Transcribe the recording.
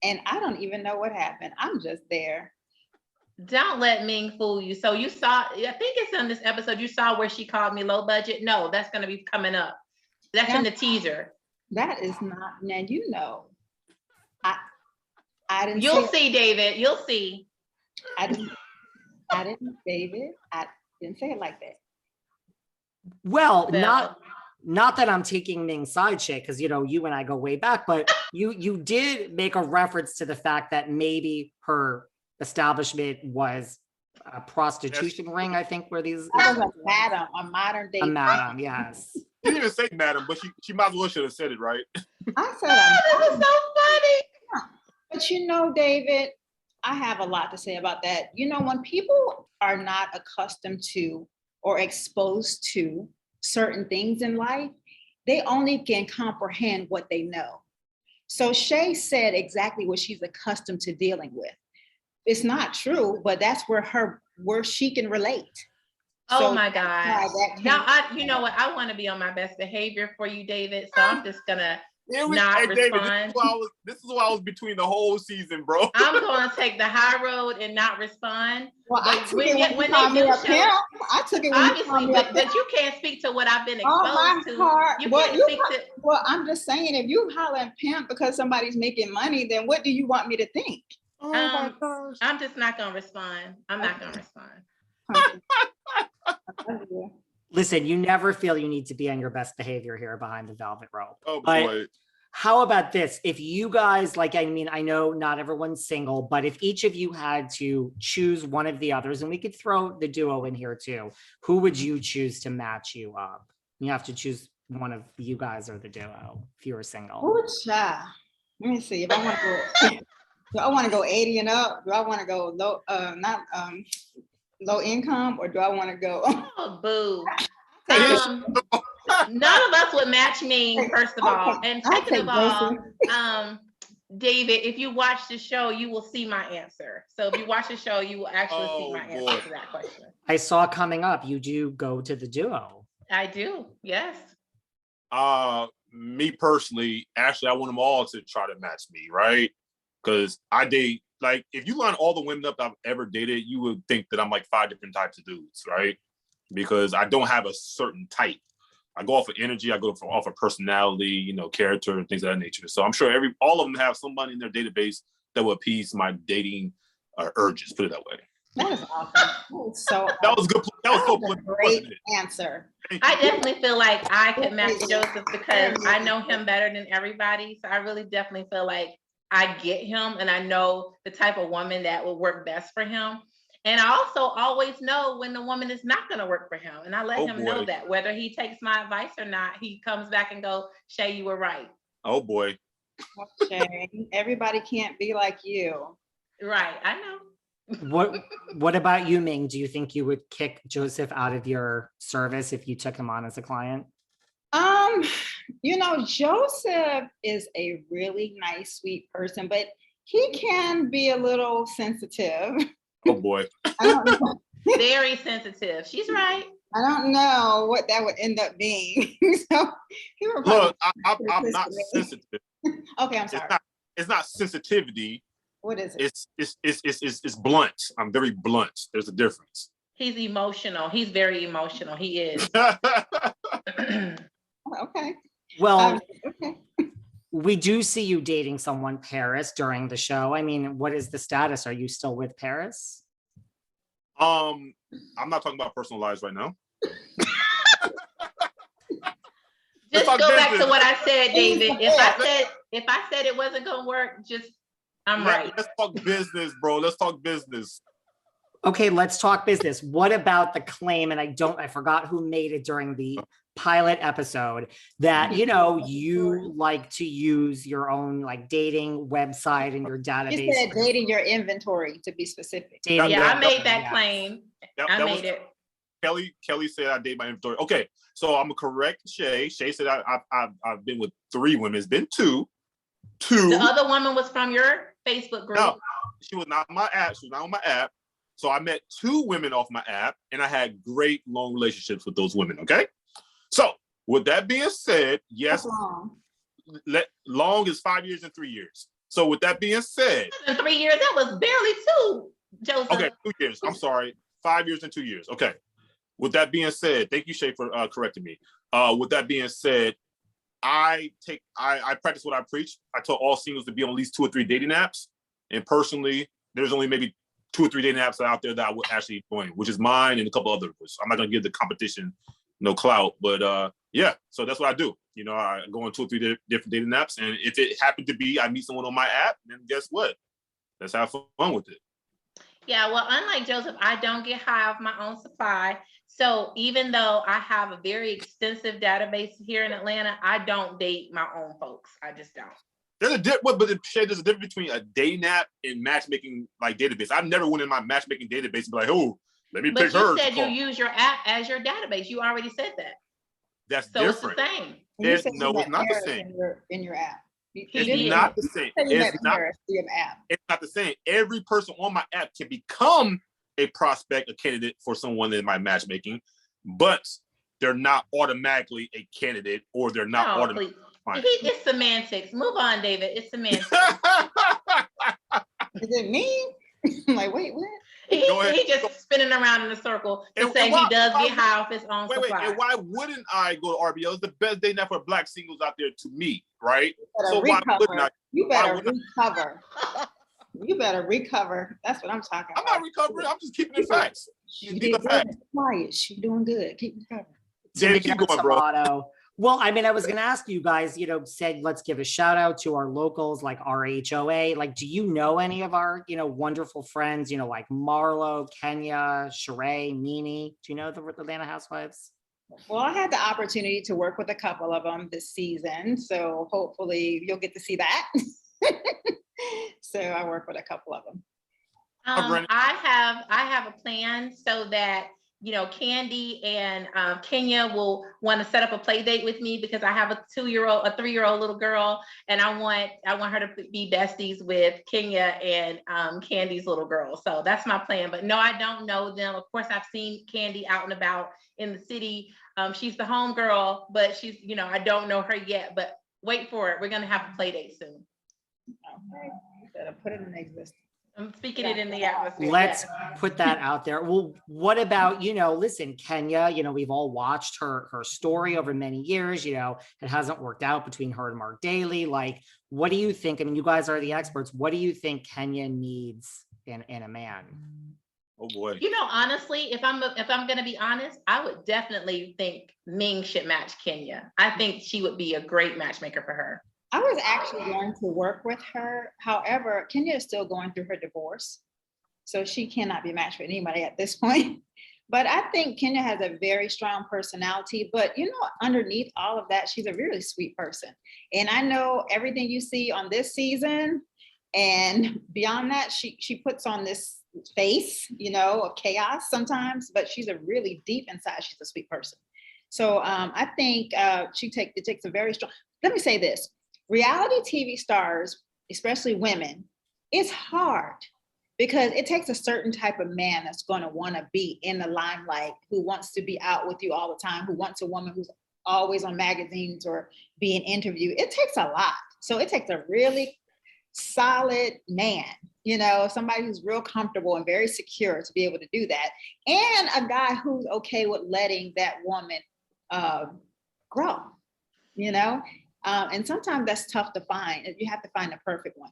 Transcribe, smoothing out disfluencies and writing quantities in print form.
and I don't even know what happened. I'm just there. Don't let Ming fool you. So you saw, I think it's in this episode, you saw where she called me low budget. No, that's going to be coming up. That's in the teaser. That is not, now you know. I didn't. You'll see, David. You'll see. I didn't, David. I didn't say it like that. Well, not that I'm taking Ming's side, Shae, because you know you and I go way back, but you did make a reference to the fact that maybe her establishment was a prostitution ring. I think where these. That was a madam, a modern day. A madam, yes. She didn't even say madam, but she might as well should have said it, right? I said, this is so funny. But you know, David, I have a lot to say about that. You know, when people are not accustomed to or exposed to certain things in life, they only can comprehend what they know. So Shae said exactly what she's accustomed to dealing with. It's not true, but that's where she can relate. Oh so my God. Now, you know what? I want to be on my best behavior for you, David. So I'm just going to not respond. David, this is why I was between the whole season, bro. I'm going to take the high road and not respond. Well, I took it when they do show, I took it when obviously, but you can't speak to what I've been exposed to. You can't speak to. Well, I'm just saying, if you holler and pimp because somebody's making money, then what do you want me to think? Oh my gosh. I'm just not going to respond. I'm not going to respond. Listen, you never feel you need to be on your best behavior here behind the velvet rope. Oh boy. How about this? If you guys, like, I mean, I know not everyone's single, but if each of you had to choose one of the others, and we could throw the duo in here too, who would you choose to match you up? You have to choose one of you guys or the duo if you were single. Oh, child. Let me see. If I want to go, do I want to go 80 and up? Do I want to go low, low income, or do I want to go? Oh, boo. None of us would match Ming, first of all. And second of all, David, if you watch the show, you will see my answer. So if you watch the show, you will actually see my answer to that question. I saw coming up, you do go to the duo. I do, yes. Me personally, actually, I want them all to try to match me, right? Because I date, like, if you line all the women up I've ever dated, you would think that I'm like 5 different types of dudes, right? Because I don't have a certain type. I go off of energy, I go off of personality, you know, character and things of that nature. So I'm sure all of them have somebody in their database that will appease my dating urges, put it that way. That is awesome. That was good. That was so great answer. I definitely feel like I could match Joseph because I know him better than everybody. So I really definitely feel like I get him and I know the type of woman that will work best for him. And I also always know when the woman is not going to work for him. And I let him know that whether he takes my advice or not, he comes back and goes, Shae, you were right. Oh boy. Shae, everybody can't be like you. Right, I know. What about you, Ming? Do you think you would kick Joseph out of your service if you took him on as a client? You know, Joseph is a really nice, sweet person, but he can be a little sensitive. Oh boy. Very sensitive. She's right. I don't know what that would end up being. So look, I'm not sensitive. Okay, I'm sorry. It's not sensitivity. What is it? It's blunt. I'm very blunt. There's a difference. He's emotional. He's very emotional. He is. Okay. Well, okay. We do see you dating someone, Paris, during the show. I mean, what is the status? Are you still with Paris? I'm not talking about personal lives right now. Just go back to what I said, David. If I said it wasn't gonna work, I'm right. Let's talk business, bro. Let's talk business. Okay, let's talk business. What about the claim? And I forgot who made it during the pilot episode that, you know, you like to use your own like dating website and your database. You said dating your inventory, to be specific. I made that claim. I made it. Kelly said I date my inventory. Okay, so I'm gonna correct Shae. Shae said I've been with 3 women. It's been 2. The other woman was from your Facebook group. No, she was not on my app. She was not on my app. So I met 2 women off my app, and I had great long relationships with those women. Okay. So with that being said, yes, long is 5 years and 3 years. So with that being said, In 3 years, that was barely 2, Joseph. okay, 2 years. I'm sorry, 5 years and 2 years. Okay. With that being said, thank you, Shae, for correcting me. With that being said, I practice what I preach. I tell all singles to be on at least 2 or 3 dating apps. And personally, there's only maybe 2 or 3 dating apps out there that I would actually join, which is mine and a couple others. I'm not gonna give the competition no clout, but yeah. So that's what I do. You know, I go on 2 or 3 different dating apps, and if it happened to be I meet someone on my app, then guess what? Let's have fun with it. Yeah, well, unlike Joseph, I don't get high off my own supply. So even though I have a very extensive database here in Atlanta, I don't date my own folks. I just don't. There's a difference between a dating app and matchmaking like database. I've never went in my matchmaking database and be like, oh, let me pick But her. you said you use your app as your database. You already said that. That's So different. it's the same. You said No, you it's met not the Paris same. in your app. It's not the same. It's not. It's not the same. Every person on my app can become a prospect, a candidate for someone in my matchmaking, but they're not automatically a candidate, or they're not automatically. It's semantics. Move on, David. It's semantics. Is it me? Like, wait, what? He just spinning around in a circle to say he does get high off his own supply. And why wouldn't I go to RBL? It's the best day now for Black singles out there to me, right? So why wouldn't I? You better recover. You better recover. That's what I'm talking about. I'm not recovering. I'm just keeping it facts. She did good. Quiet. She's doing good. Keep recovering. David, keep going, bro. Motto. Well, I mean, I was going to ask you guys, you know, said, let's give a shout out to our locals like RHOA. Like, do you know any of our, you know, wonderful friends, you know, like Marlo, Kenya, Shae, NeNe? Do you know the Atlanta Housewives? Well, I had the opportunity to work with a couple of them this season. So hopefully you'll get to see that. So I work with a couple of them. I have a plan so that, you know, Candy and Kenya will want to set up a play date with me, because I have a 3-year-old little girl, and I want her to be besties with Kenya and Candy's little girl. So that's my plan. But no, I don't know them. Of course, I've seen Candy out and about in the city. She's the home girl, but she's, you know, I don't know her yet. But wait for it. We're gonna have a play date soon. Okay, you better put it in existence. I'm speaking it in the atmosphere. Let's put that out there. Well, what about, you know, listen, Kenya, you know, we've all watched her story over many years, you know, it hasn't worked out between her and Mark Daly. Like, what do you think? I mean, you guys are the experts. What do you think Kenya needs in a man? Oh boy. You know, honestly, if I'm going to be honest, I would definitely think Ming should match Kenya. I think she would be a great matchmaker for her. I was actually going to work with her. However, Kenya is still going through her divorce. So she cannot be matched with anybody at this point. But I think Kenya has a very strong personality. But, you know, underneath all of that, she's a really sweet person. And I know everything you see on this season, and beyond that, she puts on this face, you know, of chaos sometimes, but she's a really deep inside. She's a sweet person. So I think it takes a very strong, let me say this. Reality TV stars, especially women, it's hard because it takes a certain type of man that's going to want to be in the limelight, who wants to be out with you all the time, who wants a woman who's always on magazines or being interviewed. It takes a lot. So it takes a really solid man, you know, somebody who's real comfortable and very secure to be able to do that. And a guy who's okay with letting that woman grow, you know? And sometimes that's tough to find. You have to find the perfect one.